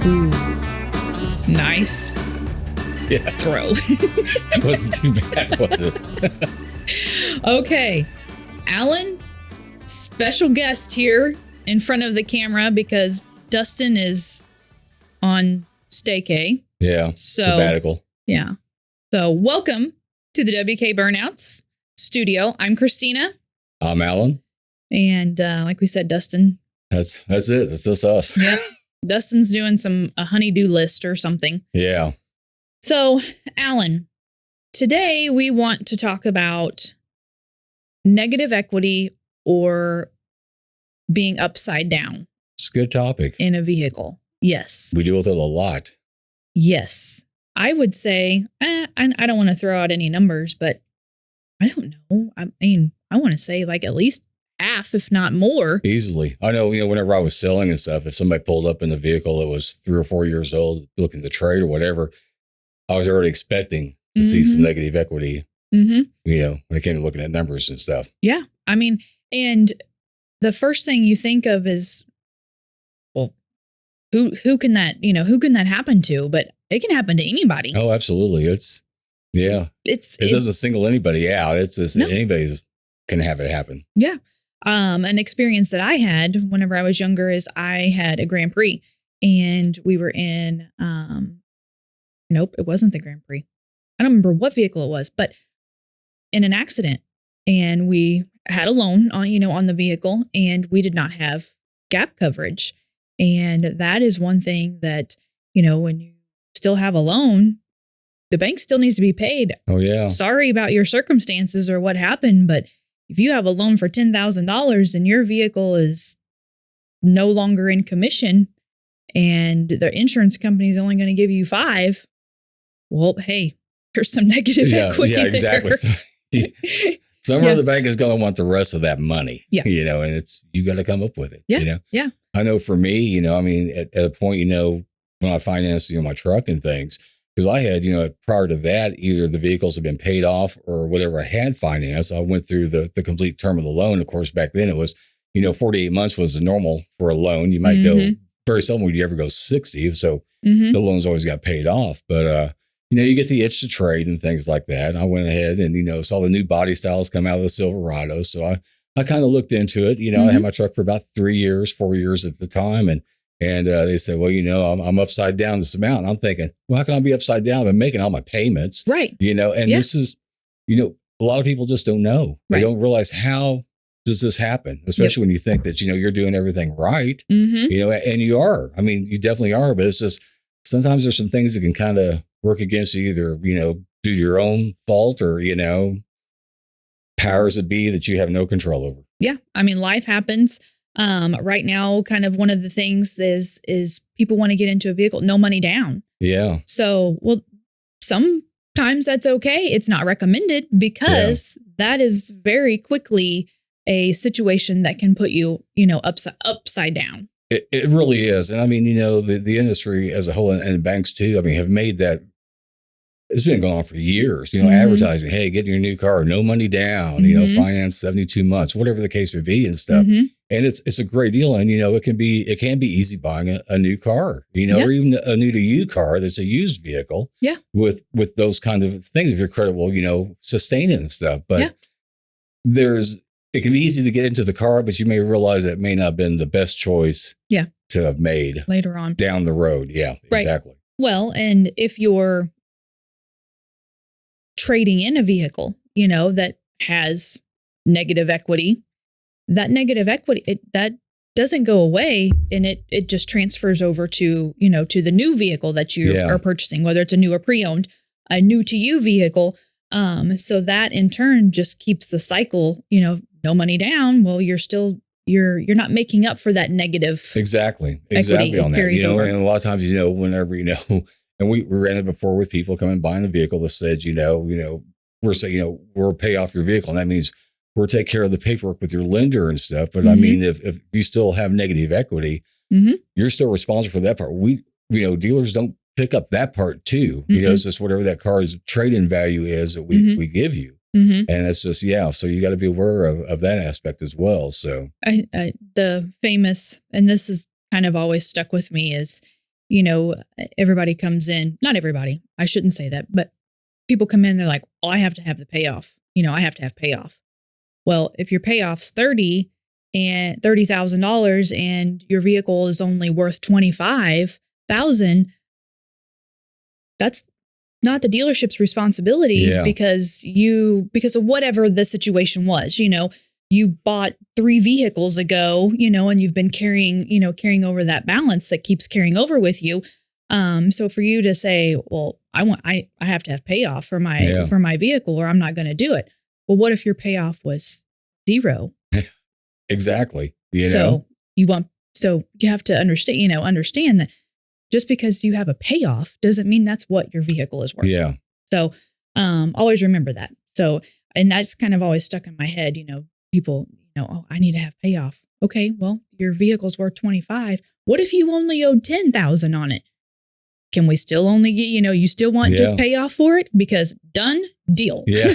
Ooh, nice Yeah, throw. it wasn't too bad, was it? Okay, Alan, special guest here in front of the camera because Dustin is on staycay. Yeah, So, sabbatical. Yeah. So welcome to the WK Burnouts studio. I'm Christina. I'm Alan. And like we said, Dustin. That's it. That's just us. Yep. Dustin's doing a honey-do list or something. Yeah. So, Alan, today we want to talk about negative equity or being upside down It's a good topic. in a vehicle. Yes. We deal with it a lot. Yes. I would say, I don't want to throw out any numbers, but I don't know. I mean, I want to say like at least half, if not more. Easily. I know, whenever I was selling and stuff, if somebody pulled up in the vehicle that was 3 or 4 years old, looking to trade or whatever, I was already expecting to see some negative equity, when it came to looking at numbers and stuff. Yeah. I mean, and the first thing you think of is, well, who can that happen to? But it can happen to anybody. Oh, absolutely. It doesn't single anybody out. It's just anybody can have it happen. Yeah. An experience that I had whenever I was younger is I had a Grand Prix and we were in, nope, it wasn't the Grand Prix. I don't remember what vehicle it was, but in an accident, and we had a loan on the vehicle, and we did not have gap coverage. And that is one thing that, when you still have a loan, the bank still needs to be paid. Oh, yeah. Sorry about your circumstances or what happened, but if you have a loan for $10,000 and your vehicle is no longer in commission and the insurance company is only going to give you $5,000, well, hey, there's some negative equity. Yeah, exactly. Somewhere the bank is going to want the rest of that money. Yeah. And you got to come up with it. Yeah. Yeah. I know for me, at a point, when I financed, my truck and things, because I had, prior to that, either the vehicles had been paid off or whatever I had financed. I went through the complete term of the loan. Of course, back then it was, 48 months was the normal for a loan. You might go, very seldom would you ever go 60. So the loans always got paid off. But, you get the itch to trade and things like that. And I went ahead and, saw the new body styles come out of the Silverado. So I kind of looked into it. I had my truck for about 4 years at the time. And they said, well, I'm upside down this amount. And I'm thinking, well, how can I be upside down? I've been making all my payments. Right. This is, a lot of people just don't know. They don't realize how does this happen, especially when you think that, you're doing everything right, and you are. I mean, you definitely are, but it's just sometimes there's some things that can kind of work against you, either, due to your own fault or, powers that be that you have no control over. Yeah. I mean, life happens. Right now, kind of one of the things is people want to get into a vehicle, no money down. Yeah. So, well, sometimes that's okay. It's not recommended because that is very quickly a situation that can put you, upside down. It really is. And I mean, the industry as a whole and banks too, I mean, have made that. It's been going on for years, advertising, hey, get your new car, no money down, finance 72 months, whatever the case may be and stuff. And it's a great deal. And, it can be easy buying a new car, or even a new to you car that's a used vehicle with those kind of things, if you're credible, sustaining and stuff. But it can be easy to get into the car, but you may realize that it may not have been the best choice to have made later on down the road. Yeah, right. Exactly. Well, and if you're trading in a vehicle, that has negative equity, that negative equity, that doesn't go away, and it just transfers over to, to the new vehicle that you are purchasing, whether it's a new or pre-owned, a new to you vehicle. So that in turn just keeps the cycle, no money down. Well, you're not making up for that negative. Exactly on that. And a lot of times, whenever, and we ran it before with people coming buying a vehicle that said, we're saying, we'll pay off your vehicle. And that means we'll take care of the paperwork with your lender and stuff. But I mean, if you still have negative equity, you're still responsible for that part. Dealers don't pick up that part too. It's just whatever that car's trade-in value is that we give you. And it's just, so you got to be aware of that aspect as well. So the famous, and this is kind of always stuck with me, is everybody comes in, not everybody, I shouldn't say that, but people come in, they're like, oh, I have to have the payoff. I have to have payoff. Well, if your payoff's $30,000 and your vehicle is only worth $25,000, that's not the dealership's responsibility because of whatever the situation was. You bought 3 vehicles ago, and you've been carrying over that balance that keeps carrying over with you. So for you to say, well, I have to have payoff for my vehicle, or I'm not going to do it. Well, what if your payoff was 0? Exactly. So you have to understand that just because you have a payoff doesn't mean that's what your vehicle is worth. Yeah. So, always remember that. So, and that's kind of always stuck in my head, people, oh, I need to have payoff. Okay. Well, your vehicle's worth 25. What if you only owed 10,000 on it? Can we still only get, you still want just payoff for it? Because done deal. Yeah,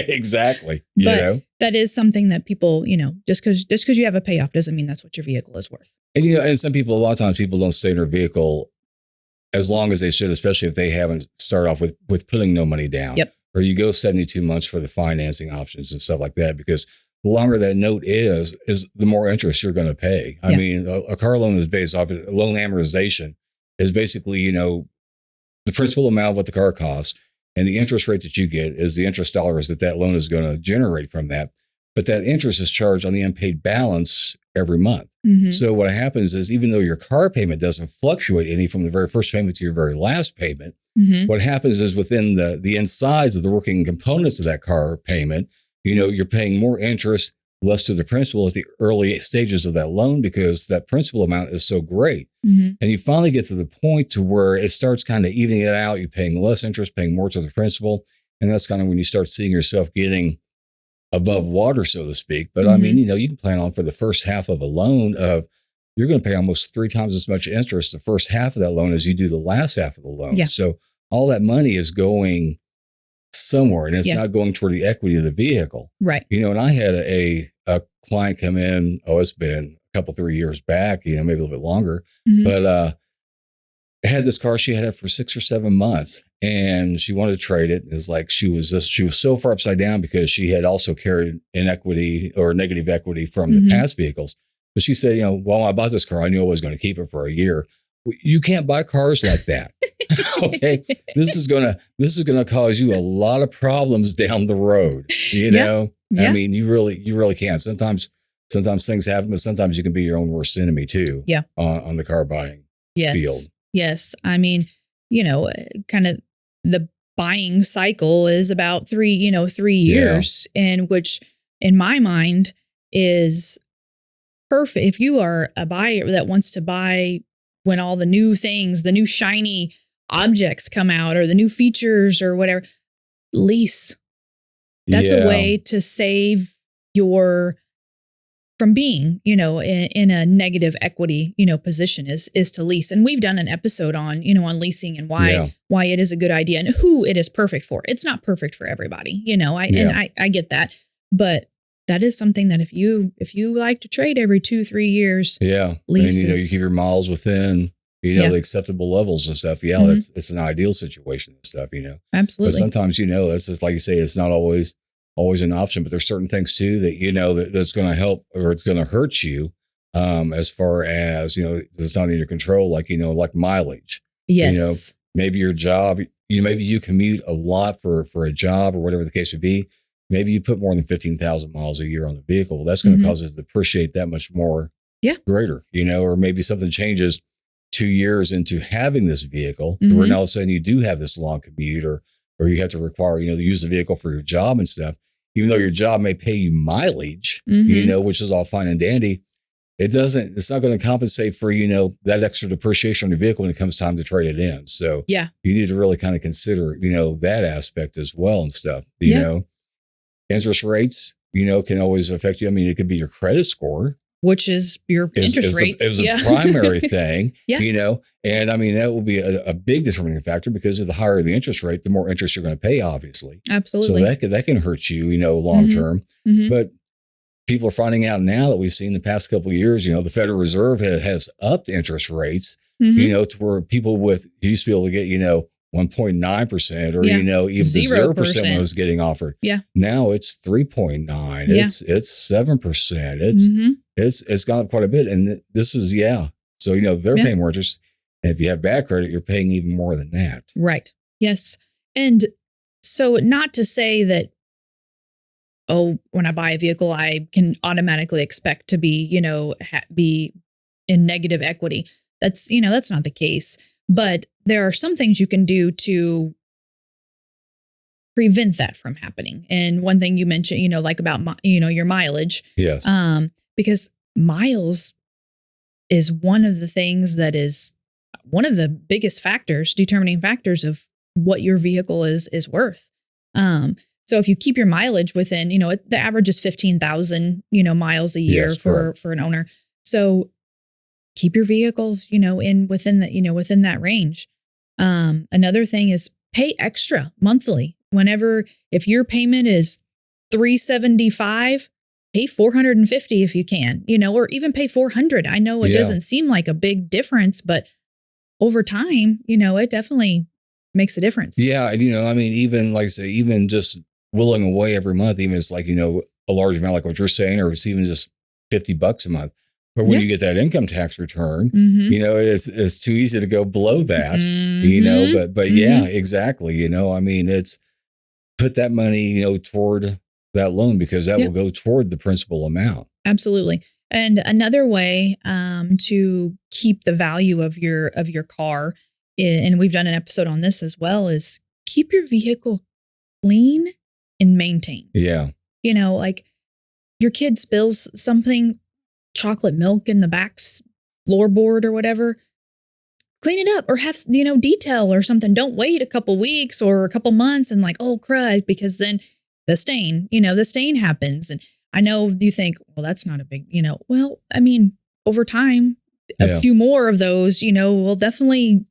exactly. But that is something that people, just because you have a payoff doesn't mean that's what your vehicle is worth. And, and some people, a lot of times people don't stay in their vehicle as long as they should, especially if they haven't started off with putting no money down. Yep. Or you go 72 months for the financing options and stuff like that, because the longer that note is the more interest you're going to pay. I mean, a car loan is based off of loan amortization is basically, the principal amount of what the car costs, and the interest rate that you get is the interest dollars that loan is going to generate from that. But that interest is charged on the unpaid balance every month. Mm-hmm. So what happens is, even though your car payment doesn't fluctuate any from the very first payment to your very last payment, what happens is within the insides of the working components of that car payment, you're paying more interest, less to the principal at the early stages of that loan, because that principal amount is so great. Mm-hmm. And you finally get to the point to where it starts kind of evening it out. You're paying less interest, paying more to the principal. And that's kind of when you start seeing yourself getting above water, so to speak. But I mean, you can plan on for the first half of a loan you're going to pay almost 3 times as much interest the first half of that loan as you do the last half of the loan. Yeah. So all that money is going somewhere, and it's not going toward the equity of the vehicle. Right. And I had a client come in, it's been a couple, 3 years back, maybe a little bit longer, but I had this car. She had it for 6 or 7 months, and she wanted to trade it. It's like she was so far upside down because she had also carried inequity or negative equity from the past vehicles. But she said, well, when I bought this car, I knew I was going to keep it for a year. You can't buy cars like that. Okay. This is gonna cause you a lot of problems down the road. Yeah. I mean, you really can't. Sometimes things happen, but sometimes you can be your own worst enemy too. Yeah. On the car buying field. Yes. I mean, kind of the buying cycle is about 3 years, and which in my mind is perfect. If you are a buyer that wants to buy when all the new things, the new shiny objects come out, or the new features or whatever, lease. That's a way to save from being, in a negative equity, position is to lease. And we've done an episode on on leasing and why it is a good idea and who it is perfect for. It's not perfect for everybody, and I get that, but that is something that if you like to trade every 2-3 years, leases. And you keep your miles within the acceptable levels and stuff. It's an ideal situation and stuff. Absolutely. But sometimes it's just like you say, it's not always an option. But there's certain things too that that's going to help or it's going to hurt you. As far as it's not in your control, like mileage. Yes. Maybe your job. Maybe you commute a lot for a job or whatever the case would be. Maybe you put more than 15,000 miles a year on the vehicle. That's going to cause it to depreciate that much more greater, or maybe something changes 2 years into having this vehicle where now all of a sudden you do have this long commute or you have to require, to use the vehicle for your job and stuff, even though your job may pay you mileage, which is all fine and dandy. It's not going to compensate for, that extra depreciation on your vehicle when it comes time to trade it in. So you need to really kind of consider, that aspect as well and stuff, Interest rates, can always affect you. I mean, it could be your credit score, which is your interest rates. It was a primary thing, and I mean, that will be a big determining factor because of the higher the interest rate, the more interest you're going to pay, obviously. Absolutely. So that can hurt you, long term. But people are finding out now that we've seen the past couple of years, the Federal Reserve has upped interest rates Mhm. to where people used to be able to get, 1.9% or, Yeah. even 0% when it 0%. was getting offered. Yeah. Now it's 3.9. Yeah. It's 7%. Mhm. It's gone up quite a bit. And this is, yeah. So, they're Yeah. paying more interest. And if you have bad credit, you're paying even more than that. Right. Yes. And so not to say that, oh, when I buy a vehicle, I can automatically expect to be, be in negative equity. That's not the case. But there are some things you can do to prevent that from happening. And one thing you mentioned, like about, your mileage, Yes. because miles is one of the things that is one of the biggest determining factors of what your vehicle is worth. So if you keep your mileage within, the average is 15,000, miles a year Yes, for an owner. So keep your vehicles, within that range. Another thing is pay extra monthly. If your payment is $375, pay $450 if you can, or even pay $400. I know it doesn't seem like a big difference, but over time, it definitely makes a difference. Yeah. And, even like I say, even just willing away every month, even it's like, a large amount, like what you're saying, or it's even just $50 a month. But when you get that income tax return, it's too easy to go below that, but yeah, exactly. It's put that money, toward that loan because that will go toward the principal amount. Absolutely. And another way to keep the value of your car, and we've done an episode on this as well, is keep your vehicle clean and maintained. Yeah. Like your kid spills something, chocolate milk in the back floorboard or whatever, clean it up or have, detail or something. Don't wait a couple weeks or a couple months and like, oh, crud, because then the stain happens. And I know you think, well, that's not a big, well, over time, a few more of those, will definitely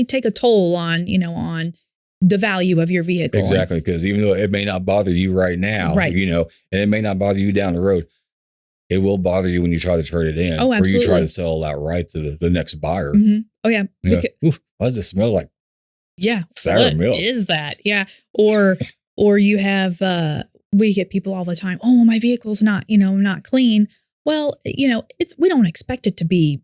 take a toll on, on the value of your vehicle. Exactly. Because even though it may not bother you right now, right. And it may not bother you down the road, it will bother you when you try to trade it in. Oh, absolutely. Or you try to sell it outright to the next buyer. Mm-hmm. Oh, yeah. Why does it smell like sour milk? What is that? Yeah. Or you have, we get people all the time, oh, my vehicle's not clean. Well, we don't expect it to be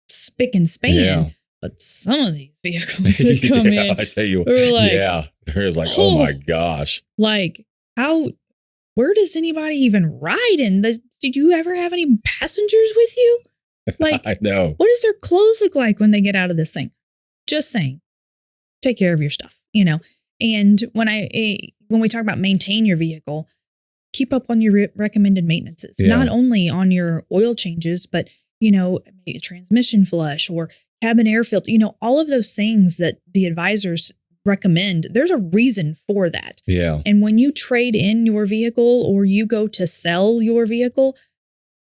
spick and span, but some of these vehicles that come in, I tell you, there's like, oh my gosh. Like where does anybody even ride in? Did you ever have any passengers with you? Like, I know. What does their clothes look like when they get out of this thing? Just saying, take care of your stuff, And when we talk about maintain your vehicle, keep up on your recommended maintenances, not only on your oil changes, but, maybe a transmission flush or cabin air filter, all of those things that the advisors recommend. There's a reason for that. Yeah. And when you trade in your vehicle or you go to sell your vehicle,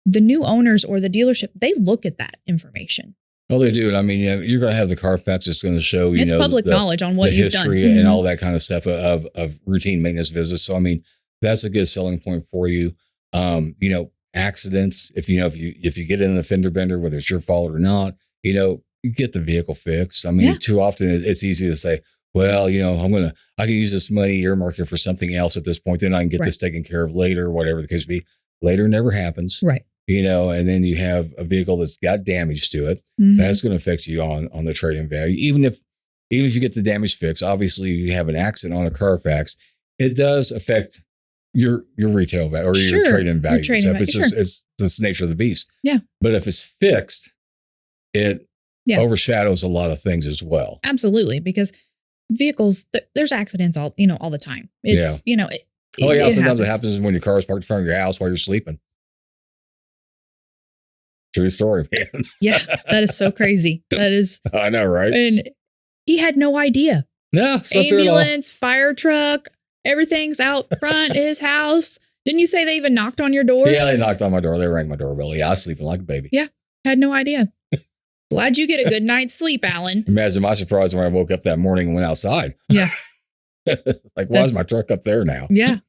the new owners or the dealership, they look at that information. Oh, they do. And you're going to have the Carfax that's going to show, it's public knowledge on what you've done. The history and all that kind of stuff of routine maintenance visits. So, that's a good selling point for you. Accidents, if you get in a fender bender, whether it's your fault or not, you get the vehicle fixed. Too often it's easy to say, well, I can use this money earmarking for something else at this point. Then I can get this taken care of later, whatever the case be. Later never happens. Right. And then you have a vehicle that's got damage to it. Mm-hmm. That's going to affect you on the trade-in value. Even if you get the damage fixed, obviously you have an accident on a Carfax, it does affect your retail value or your trade-in value. It's the nature of the beast. Yeah. But if it's fixed, it overshadows a lot of things as well. Absolutely. Because vehicles, there's accidents all the time. It's, sometimes it happens when your car is parked in front of your house while you're sleeping. True story, man. Yeah, that is so crazy. That is. I know, right? And he had no idea. No, ambulance, fire truck, everything's out front of his house. Didn't you say they even knocked on your door? Yeah, they knocked on my door. They rang my doorbell. Yeah, I was sleeping like a baby. Yeah, had no idea. Glad you get a good night's sleep, Alan. Imagine my surprise when I woke up that morning and went outside. Yeah. Like, why is my truck up there now? Yeah.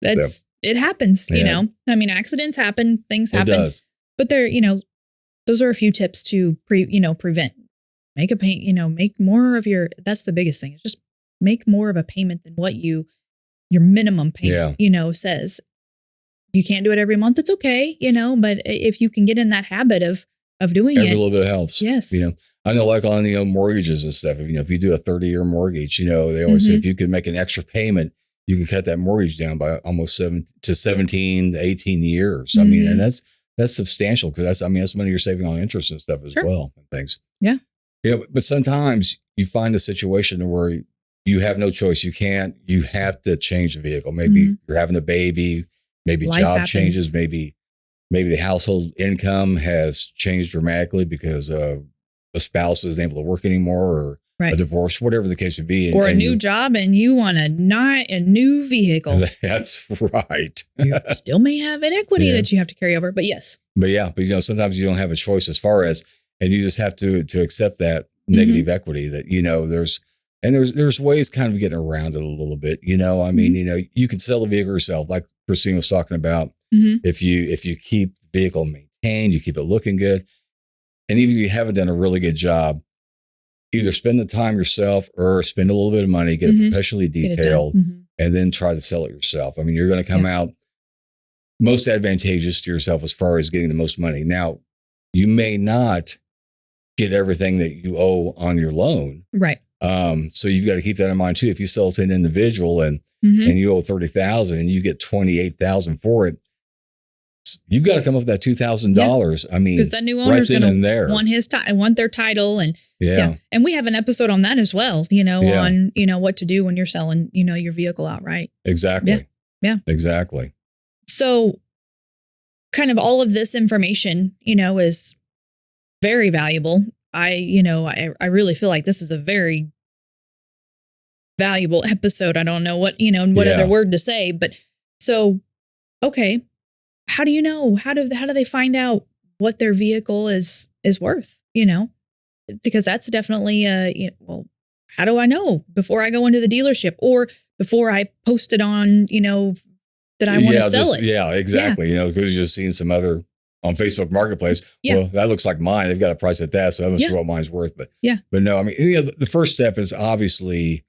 It happens, accidents happen, things happen. It does. But those are a few tips to prevent make a pay, make more of that's the biggest thing. Is just make more of a payment than what your minimum payment, says. You can't do it every month. It's okay, but if you can get in that habit of doing every it. little bit helps. Yes. I know like on, mortgages and stuff, if you do a 30-year mortgage, they always say if you could make an extra payment, you can cut that mortgage down by almost 17 to 18 years. I mean, and that's substantial because that's money you're saving on interest and stuff as well and things. Yeah. But sometimes you find a situation where you have no choice. You have to change the vehicle. Maybe you're having a baby, maybe Life job happens. changes, maybe the household income has changed dramatically because a spouse isn't able to work anymore or a divorce, whatever the case would be. Or a new job and you want a new vehicle. That's right. You still may have an equity that you have to carry over, but yes. But sometimes you don't have a choice as far as, and you just have to accept that negative equity that, there's ways kind of getting around it a little bit, I mean, you can sell the vehicle yourself. Like Christine was talking about, if you keep the vehicle maintained, you keep it looking good. And even if you haven't done a really good job, either spend the time yourself or spend a little bit of money, get it professionally detailed, and then try to sell it yourself. I mean, you're going to come out most advantageous to yourself as far as getting the most money. Now, you may not get everything that you owe on your loan. Right. So you've got to keep that in mind too. If you sell to an individual and you owe $30,000 and you get $28,000 for it, you've got to come up with that $2,000. I mean, because that new owner's right going to want their title, and and we have an episode on that as well. On what to do when you're selling your vehicle outright. Exactly. Yeah. Exactly. So, kind of all of this information, is very valuable. I really feel like this is a very valuable episode. I don't know what other word to say, but so okay. How do you know? How do they find out what their vehicle is worth? Because that's definitely how do I know before I go into the dealership or before I post it on, that I want to sell it? Yeah, exactly. Because you're just seeing some other on Facebook Marketplace. Yeah. Well, that looks like mine. They've got a price at that, so I'm not sure what mine's worth. But no, I mean, the first step is obviously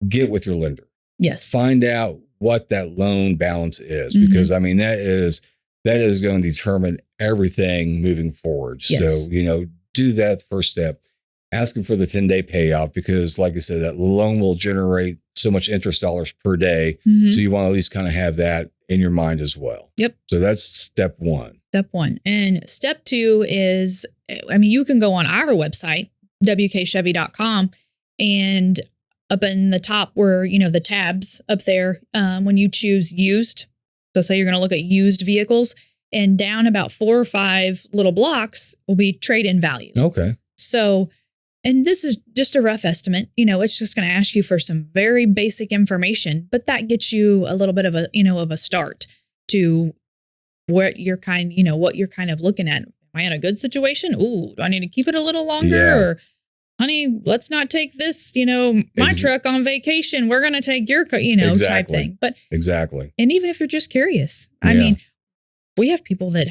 get with your lender. Yes. Find out what that loan balance is, because I mean that is going to determine everything moving forward. Yes. So, do that first step. Ask them for the 10-day payout because, like I said, that loan will generate so much interest dollars per day. So you want to at least kind of have that in your mind as well. Yep. So that's step one. And step two is, you can go on our website, wkchevy.com, and up in the top where, the tabs up there, when you choose used, so say you're going to look at used vehicles, and down about 4 or 5 little blocks will be trade-in value. Okay. So, and this is just a rough estimate, it's just going to ask you for some very basic information, but that gets you a little bit of a start to what you're kind of looking at. Am I in a good situation? Ooh, do I need to keep it a little longer? Or, honey, let's not take this, my truck on vacation. We're going to take your, type thing. But exactly. And even if you're just curious, I mean, we have people that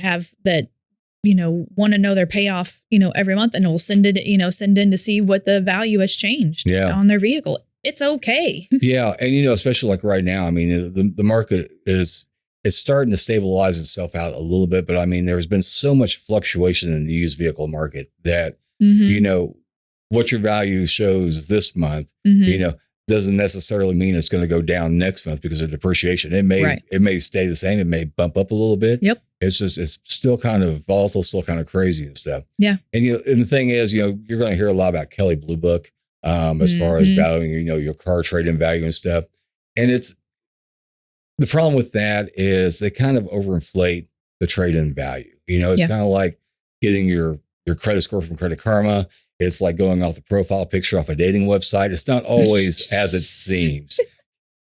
want to know their payoff, every month, and will send in to see what the value has changed on their vehicle. It's okay. Yeah. And, especially like right now, I mean, the market it's starting to stabilize itself out a little bit, but I mean, there's been so much fluctuation in the used vehicle market that, what your value shows this month, doesn't necessarily mean it's going to go down next month because of depreciation. It may stay the same. It may bump up a little bit. Yep. It's still kind of volatile, still kind of crazy and stuff. Yeah. And and the thing is, you're going to hear a lot about Kelley Blue Book, as far as valuing, your car trade-in value and stuff. And the problem with that is they kind of overinflate the trade-in value. It's kind of like getting your credit score from Credit Karma. It's like going off the profile picture off a dating website. It's not always as it seems.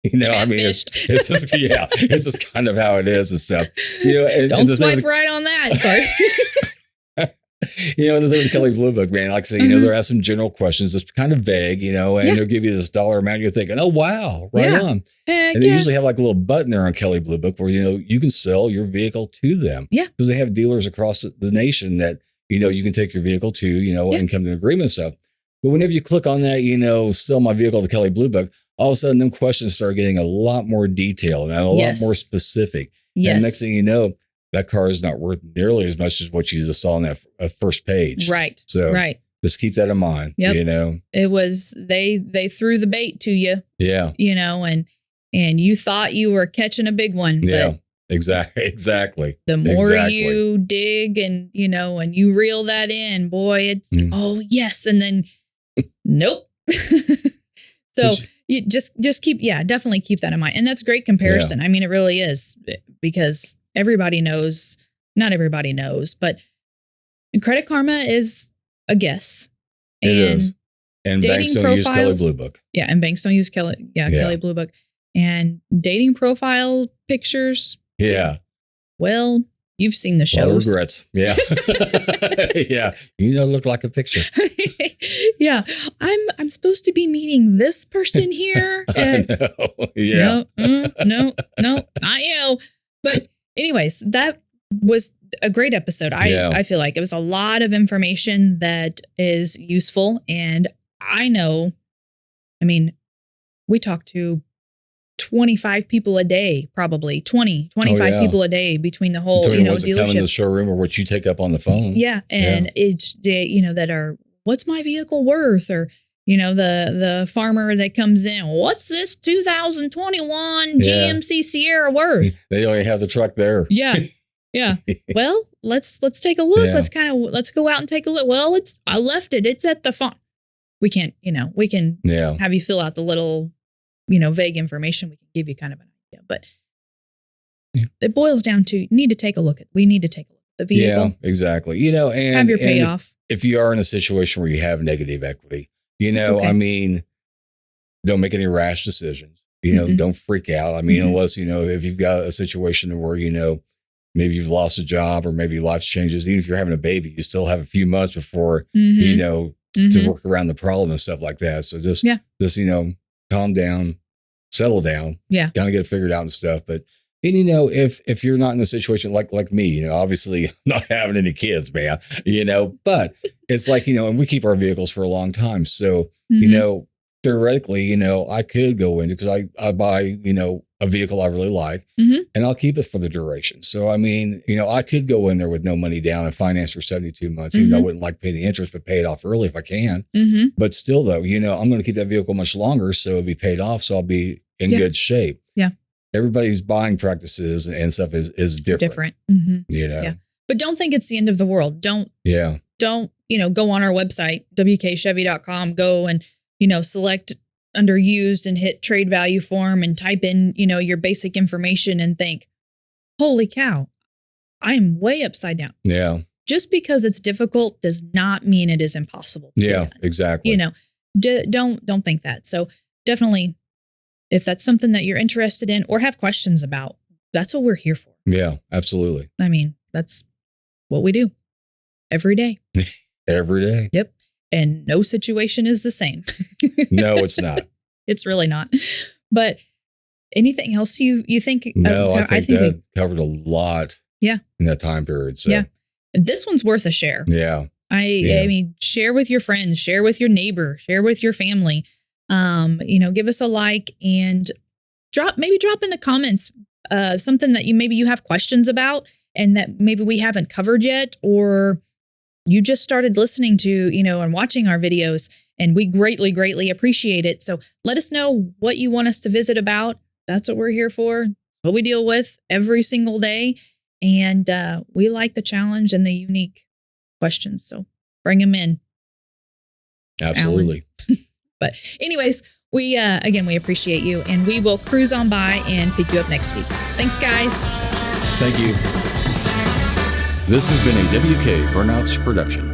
I mean, it's just, it's just kind of how it is and stuff. Don't swipe right on that. Sorry. And the thing with Kelley Blue Book, man, like I say, there are some general questions, just kind of vague, and they'll give you this dollar amount. You're thinking, oh, wow, right on. And they usually have like a little button there on Kelley Blue Book where, you can sell your vehicle to them. Yeah. Because they have dealers across the nation that, you can take your vehicle to, and come to an agreement and stuff. But whenever you click on that, sell my vehicle to Kelly Blue Book, all of a sudden them questions start getting a lot more detailed and a lot more specific. Yes. And next thing you know, that car is not worth nearly as much as what you just saw on that first page. Right. So just keep that in mind. Yep. It was, they threw the bait to you. Yeah. And you thought you were catching a big one. Yeah. Exactly. The more you dig and, and you reel that in, boy, it's, oh yes. And then, nope. So you just keep, definitely keep that in mind. And that's great comparison. I mean, it really is, because everybody knows, not everybody knows, but Credit Karma is a guess. It is. And banks don't use Kelly Blue Book. Yeah. And banks don't use Kelly Blue Book. And dating profile pictures. Yeah. Well, you've seen the shows. A lot of regrets. Yeah. Yeah. Look like a picture. Yeah. I'm supposed to be meeting this person here. And yeah. No, not you. But anyways, that was a great episode. I feel like it was a lot of information that is useful. And I know, we talked to 25 people a day, probably 25 people a day between the whole, the ones that come dealership. in the showroom or what you take up on the phone. Yeah. And it's, that are, what's my vehicle worth? Or, the farmer that comes in, what's this 2021 GMC Sierra worth? They only have the truck there. Yeah. Yeah. Well, let's take a look. Yeah. Let's go out and take a look. Well, I left it. It's at the farm. We can't, we can have you fill out the little, vague information. We can give you kind of an idea, but it boils down to, we need to take a look at the vehicle. Yeah, exactly. And have your payoff. If you are in a situation where you have negative equity, don't make any rash decisions. Don't freak out. Unless, if you've got a situation where, maybe you've lost a job or maybe life changes, even if you're having a baby, you still have a few months before, to work around the problem and stuff like that. So just calm down, settle down, kind of get it figured out and stuff. But, if you're not in a situation like me, obviously not having any kids, man, but it's like, and we keep our vehicles for a long time. So, theoretically, I could go into, because I buy, a vehicle I really like, and I'll keep it for the duration. So, I could go in there with no money down and finance for 72 months, even though I wouldn't like paying the interest, but pay it off early if I can. But still, though, I'm going to keep that vehicle much longer, so it'll be paid off. So I'll be in good shape. Yeah. Everybody's buying practices and stuff is different. Yeah. But don't think it's the end of the world. Don't, go on our website, wkchevy.com, go and, select under used and hit trade value form and type in, your basic information and think, holy cow, I'm way upside down. Yeah. Just because it's difficult does not mean it is impossible. Yeah, exactly. Don't think that. So definitely, if that's something that you're interested in or have questions about, that's what we're here for. Yeah, absolutely. That's what we do every day. Every day. Yep. And no situation is the same. No, it's not. It's really not. But anything else you think? No, I think that covered a lot. Yeah. In that time period. So. Yeah. This one's worth a share. Yeah. Share with your friends, share with your neighbor, share with your family. Give us a like and drop in the comments something that you have questions about and that maybe we haven't covered yet, or you just started listening to, and watching our videos, and we greatly, greatly appreciate it. So let us know what you want us to visit about. That's what we're here for, what we deal with every single day. And we like the challenge and the unique questions. So bring them in. Absolutely. But anyways, we appreciate you, and we will cruise on by and pick you up next week. Thanks, guys. Thank you. This has been a WK Burnouts production.